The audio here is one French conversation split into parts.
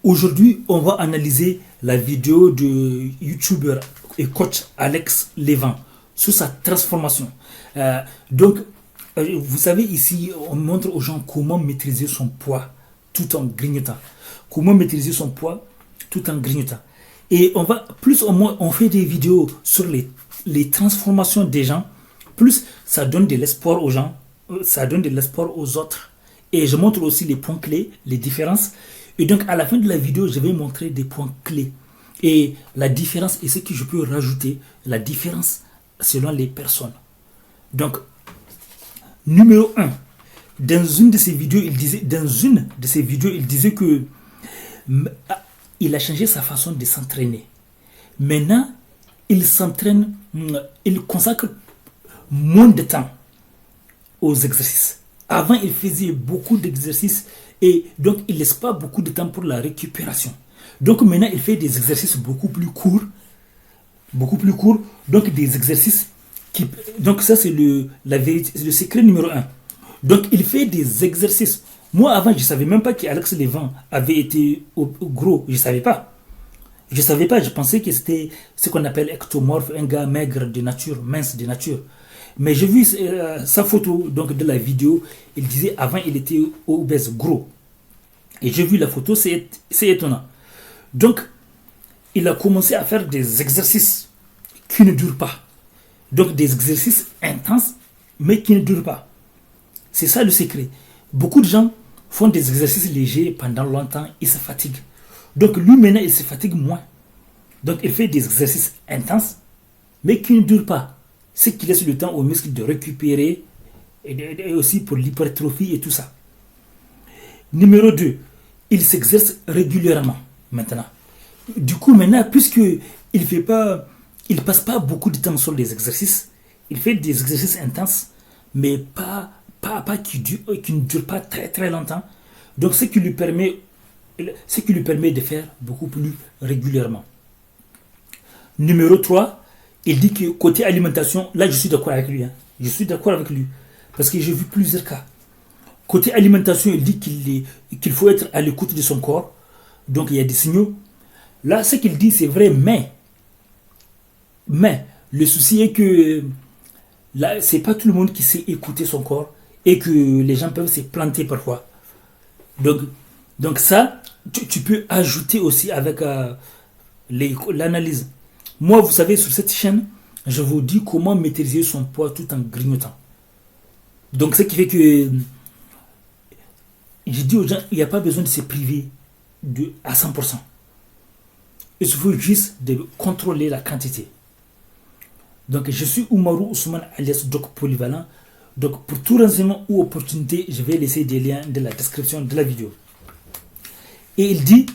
Aujourd'hui, on va analyser la vidéo de YouTuber et coach Alex Levin sur sa transformation. Donc, vous savez, ici, on montre aux gens comment maîtriser son poids tout en grignotant. Comment maîtriser son poids tout en grignotant. Et on va, plus ou moins, on fait des vidéos sur les transformations des gens, plus ça donne de l'espoir aux gens, ça donne de l'espoir aux autres. Et je montre aussi les points clés, les différences. Et donc, à la fin de la vidéo, je vais montrer des points clés. Et la différence, et ce que je peux rajouter, la différence selon les personnes. Donc, numéro 1. Dans une de ses vidéos, il disait que il a changé sa façon de s'entraîner. Maintenant, il s'entraîne, il consacre moins de temps aux exercices. Avant, il faisait beaucoup d'exercices et donc il ne laisse pas beaucoup de temps pour la récupération. Donc maintenant, il fait des exercices beaucoup plus courts. Donc des exercices qui... Donc ça, c'est le secret numéro 1. Donc il fait des exercices. Moi, avant, je ne savais même pas qu'Alex Levin avait été gros. Je ne savais pas. Je pensais que c'était ce qu'on appelle ectomorphe, un gars maigre de nature, mince de nature. Mais j'ai vu sa photo donc, de la vidéo. Il disait avant, il était obèse, gros. Et j'ai vu la photo, c'est étonnant. Donc, il a commencé à faire des exercices qui ne durent pas. Donc, des exercices intenses, mais qui ne durent pas. C'est ça le secret. Beaucoup de gens font des exercices légers pendant longtemps, ils se fatiguent. Donc, lui, maintenant, il se fatigue moins. Donc, il fait des exercices intenses, mais qui ne durent pas. Ce qui laisse le temps aux muscles de récupérer et aussi pour l'hypertrophie et tout ça. Numéro 2, il s'exerce régulièrement maintenant. Du coup, maintenant, puisqu'il ne passe pas beaucoup de temps sur les exercices, il fait des exercices intenses, mais pas qui ne durent pas très très longtemps. Donc, ce qui lui permet de faire beaucoup plus régulièrement. Numéro 3, il dit que côté alimentation, là je suis d'accord avec lui. Je suis d'accord avec lui. Parce que j'ai vu plusieurs cas. Côté alimentation, il dit qu'il faut être à l'écoute de son corps. Donc il y a des signaux. Là, ce qu'il dit, c'est vrai, mais le souci est que là, c'est pas tout le monde qui sait écouter son corps et que les gens peuvent se planter parfois. Donc ça, tu peux ajouter aussi avec l'analyse. Moi, vous savez, sur cette chaîne, je vous dis comment maîtriser son poids tout en grignotant. Donc, ce qui fait que je dis aux gens, il n'y a pas besoin de se priver à 100%. Il suffit juste de contrôler la quantité. Donc, je suis Oumarou Ousmane alias Doc Polyvalent. Donc, pour tout renseignement ou opportunité, je vais laisser des liens dans la description de la vidéo. Et il dit,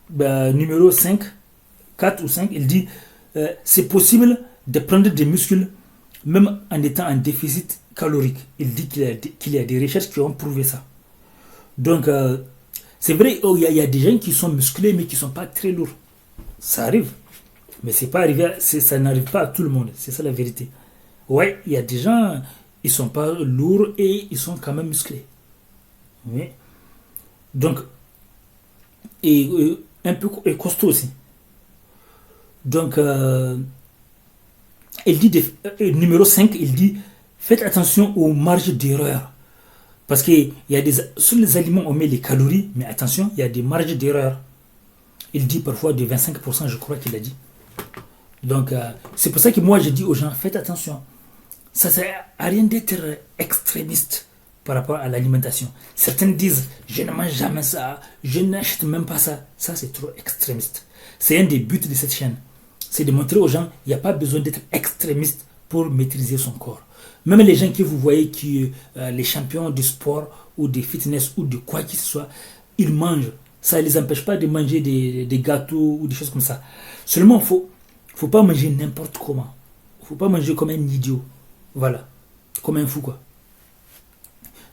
numéro 5, 4 ou 5, il dit, c'est possible de prendre des muscles même en étant en déficit calorique. Il dit qu'il y a des recherches qui ont prouvé ça. Donc, c'est vrai, il y a des gens qui sont musclés mais qui ne sont pas très lourds. Ça arrive. Mais ça n'arrive pas à tout le monde. C'est ça la vérité. Ouais, il y a des gens, ils ne sont pas lourds et ils sont quand même musclés. Oui. Donc, et un peu costaud aussi. Donc, il dit, numéro 5, il dit, faites attention aux marges d'erreur. Parce que sur les aliments, on met les calories, mais attention, il y a des marges d'erreur. Il dit parfois de 25%, je crois qu'il a dit. Donc, c'est pour ça que moi, je dis aux gens, faites attention. Ça ne sert à rien d'être extrémiste par rapport à l'alimentation. Certains disent, je ne mange jamais ça, je n'achète même pas ça. Ça, c'est trop extrémiste. C'est un des buts de cette chaîne. C'est de montrer aux gens qu'il n'y a pas besoin d'être extrémiste pour maîtriser son corps. Même les gens que vous voyez, les champions du sport ou de fitness ou de quoi que ce soit, ils mangent. Ça ne les empêche pas de manger des gâteaux ou des choses comme ça. Seulement, il ne faut pas manger n'importe comment. Il ne faut pas manger comme un idiot. Voilà. Comme un fou, quoi.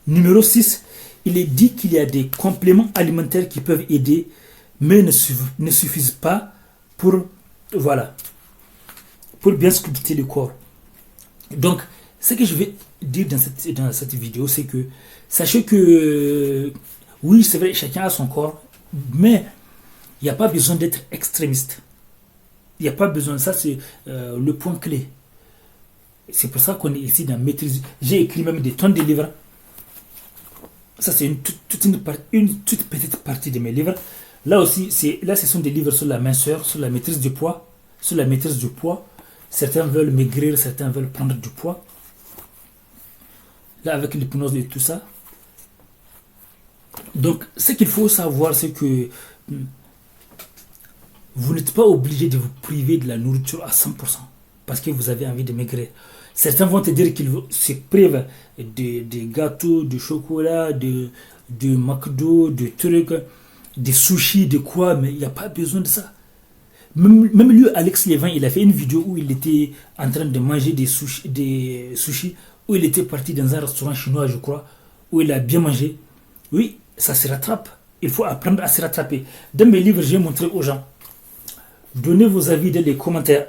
Numéro 6, il est dit qu'il y a des compléments alimentaires qui peuvent aider, mais ne suffisent pas pour bien sculpter le corps. Donc, ce que je vais dire dans cette vidéo, c'est que sachez que oui, c'est vrai, chacun a son corps, mais Il n'y a pas besoin d'être extrémiste. Il n'y a pas besoin, ça c'est le point clé. C'est pour ça qu'on est ici dans maîtrise. J'ai écrit même des tonnes de livres. Ça c'est une toute petite partie de mes livres. Là aussi, ce sont des livres sur la minceur, sur la maîtrise du poids, sur la maîtrise du poids. Certains veulent maigrir, certains veulent prendre du poids. Là, avec l'hypnose et tout ça. Donc, ce qu'il faut savoir, c'est que vous n'êtes pas obligé de vous priver de la nourriture à 100% parce que vous avez envie de maigrir. Certains vont te dire qu'ils se privent de gâteaux, de chocolat, de McDo, de trucs, de sushis, de quoi, mais il n'y a pas besoin de ça. Même lui, Alex Levin, il a fait une vidéo où il était en train de manger des sushis, où il était parti dans un restaurant chinois, je crois, où il a bien mangé. Oui, ça se rattrape. Il faut apprendre à se rattraper. Dans mes livres, j'ai montré aux gens. Donnez vos avis dans les commentaires.